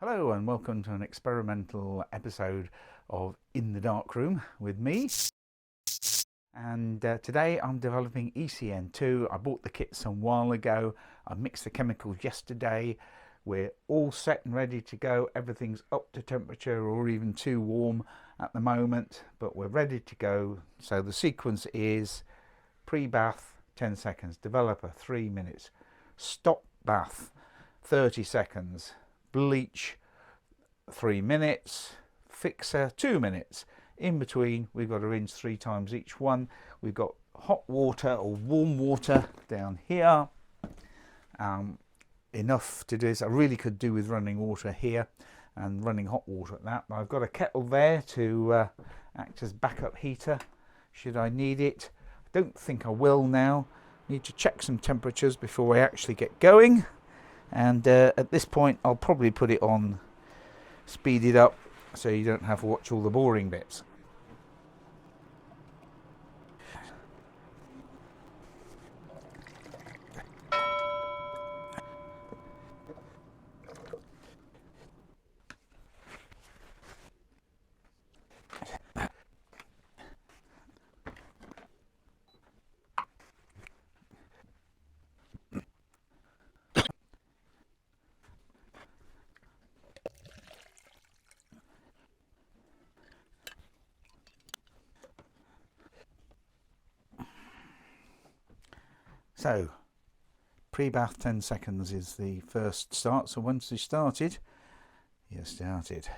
Hello and welcome to an experimental episode of In the Darkroom with me. And today I'm developing ECN2. I bought the kit some while ago. I mixed the chemicals yesterday. We're all set and ready to go. Everything's up to temperature or even too warm at the moment, but we're ready to go. So the sequence is pre-bath 10 seconds, developer 3 minutes, stop bath 30 seconds, bleach 3 minutes, fixer 2 minutes. In between we've got to rinse 3 times each one. We've got hot water or warm water down here, enough to do this. I really could do with running water here and running hot water at that, but I've got a kettle there to act as backup heater should I need it. I don't think I will now. Need to check some temperatures before I actually get going, and at this point I'll probably put it on speed it up so you don't have to watch all the boring bits. So, pre-bath 10 seconds is the first start. So once you started, you're started.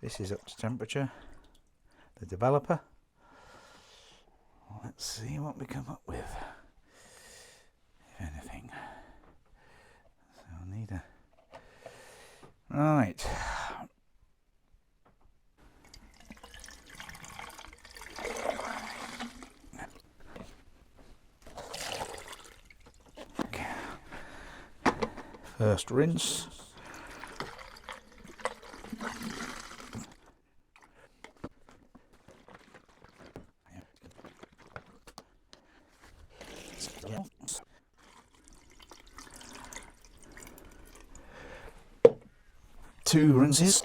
This is up to temperature. The developer. Let's see what we come up with, if anything. So I need a... Right. First rinse. Two rinses.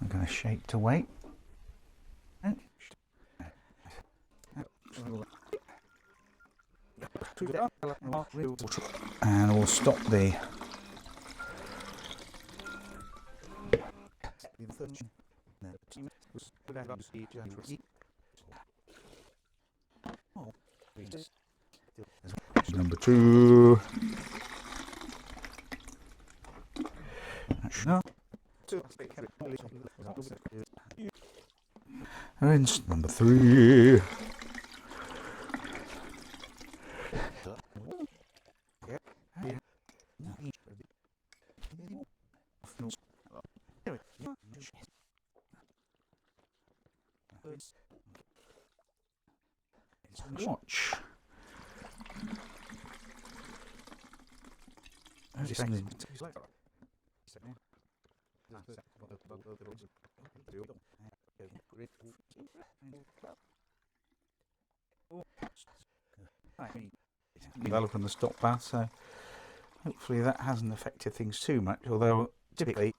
We're going to shake to weight. And we'll stop the number 2. Rinse number 3. Watch. Developing the stop bath, so hopefully that hasn't affected things too much, although typically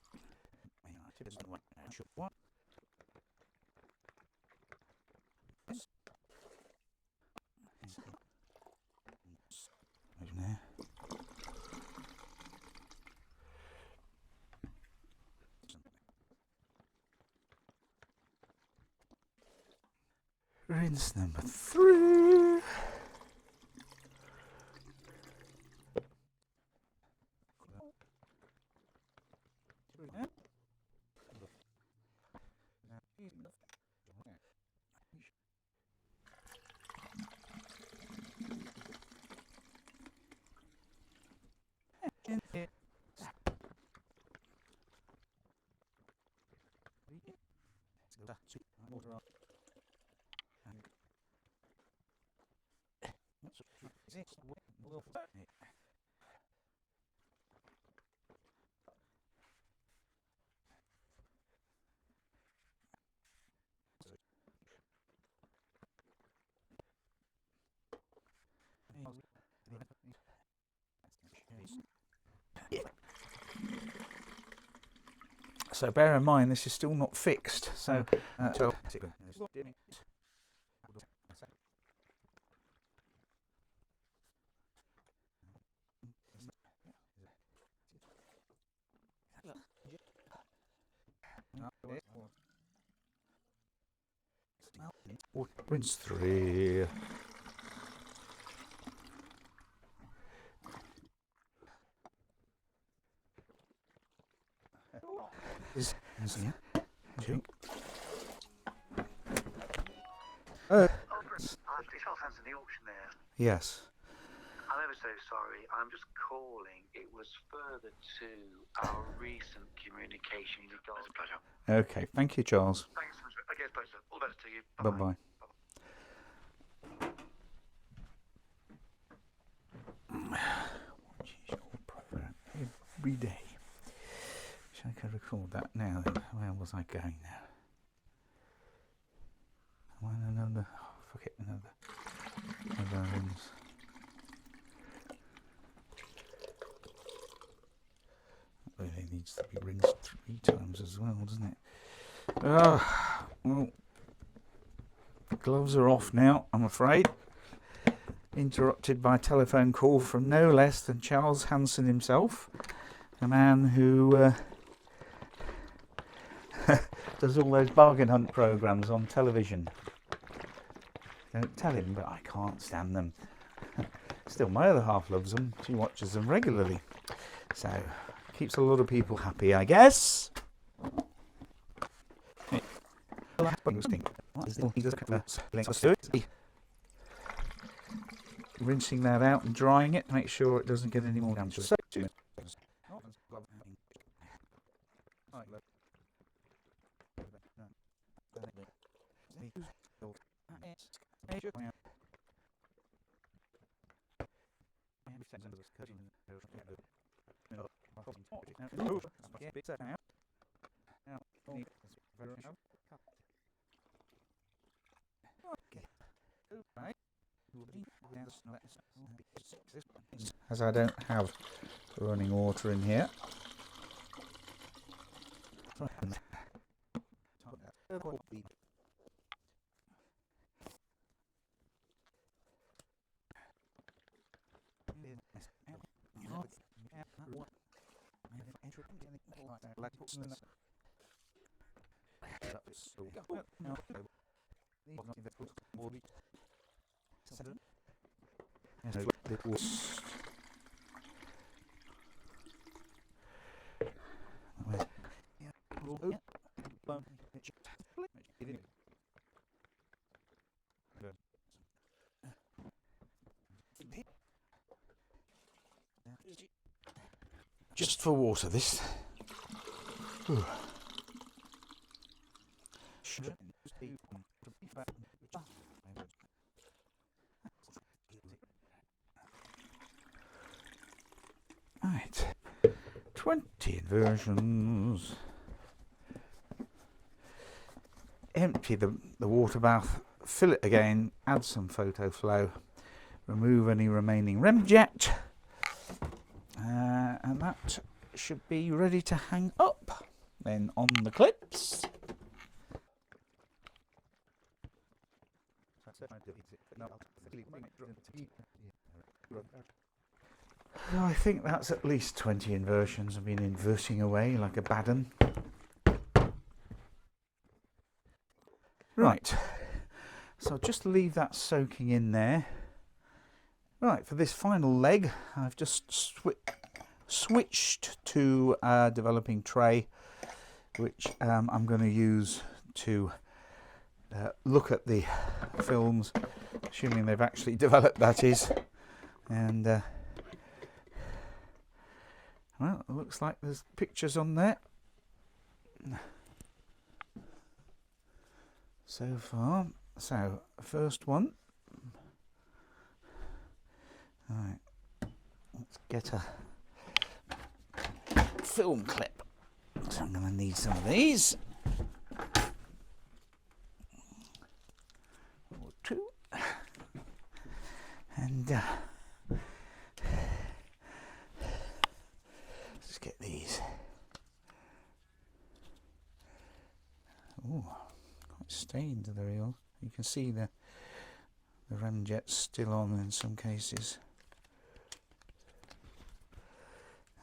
Rinse number 3. So bear in mind this is still not fixed, so rinse 3. It's yourself in the auction there. Yes. I'm ever so sorry. I'm just calling. It was further to our recent communication. It's a pleasure. Okay, thank you, Charles. Thanks so much. Okay, it's a pleasure. All the best to you. Bye-bye. Every day. Wish I could record that now then. Where was I going now? Another, oh, forget another rinse. That really needs to be rinsed 3 times as well, doesn't it? Well, gloves are off now, I'm afraid. Interrupted by a telephone call from no less than Charles Hanson himself, a man who does all those bargain hunt programs on television. Don't tell him, but I can't stand them. Still, my other half loves them. She watches them regularly. So, keeps a lot of people happy, I guess. Rinsing that out and drying it to make sure it doesn't get any more damage. As I don't have running water in here. Just for water, this. Ooh. Right, 20 inversions. Empty the water bath, fill it again, add some photo flow, remove any remaining rem jet, and that should be ready to hang up. Then on the clips. I think that's at least 20 inversions. I've been inverting away like a bad un. Right, So I'll just leave that soaking in there. Right, for this final leg, I've just switched to a developing tray, which I'm going to use to look at the films, assuming they've actually developed, that is. And well, it looks like there's pictures on there so far. So first one. Right, let's get a film clip. So I'm going to need some of these. Or two. And let's get these. Oh, quite stained, the reel. You can see the ramjet's still on in some cases.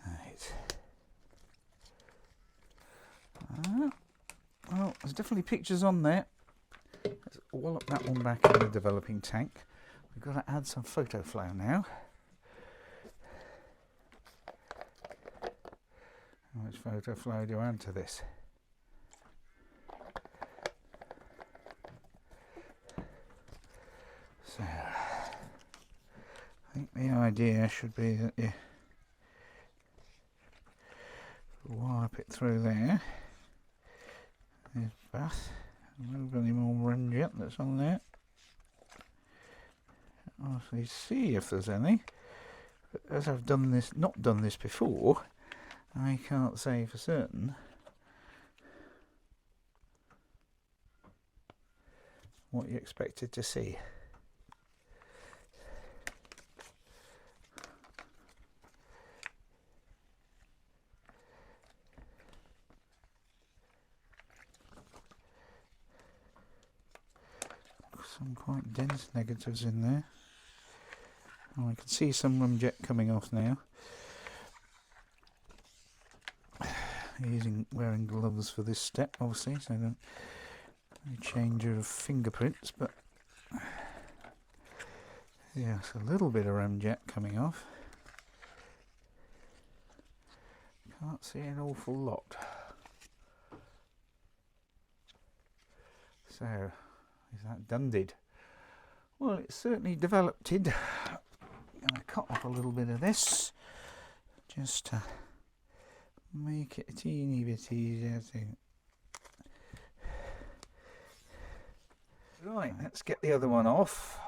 Right. Well, there's definitely pictures on there. Let's wallop that one back in the developing tank. We've got to add some photo flow now. How much photo flow do I add to this? So, I think the idea should be that you wipe it through there. There's bath. Remove any more ramjet that's on there. Obviously see if there's any. But as I've not done this before, I can't say for certain what you expected to see. Some quite dense negatives in there. Oh, I can see some ramjet coming off now. Wearing gloves for this step, obviously, so no change of fingerprints, but yeah, it's a little bit of ramjet coming off. Can't see an awful lot. So, is that done? Well, it's certainly developed. I'm going to cut off a little bit of this just to make it a teeny bit easier to. Right, let's get the other one off.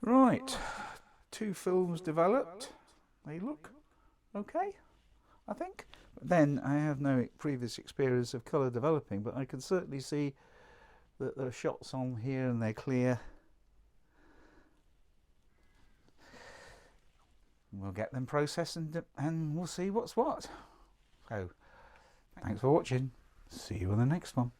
Right, 2 films developed. They look okay, I think. But then I have no previous experience of colour developing, but I can certainly see that there are shots on here and they're clear. We'll get them processed and we'll see what's what. So, thanks for watching. See you on the next one.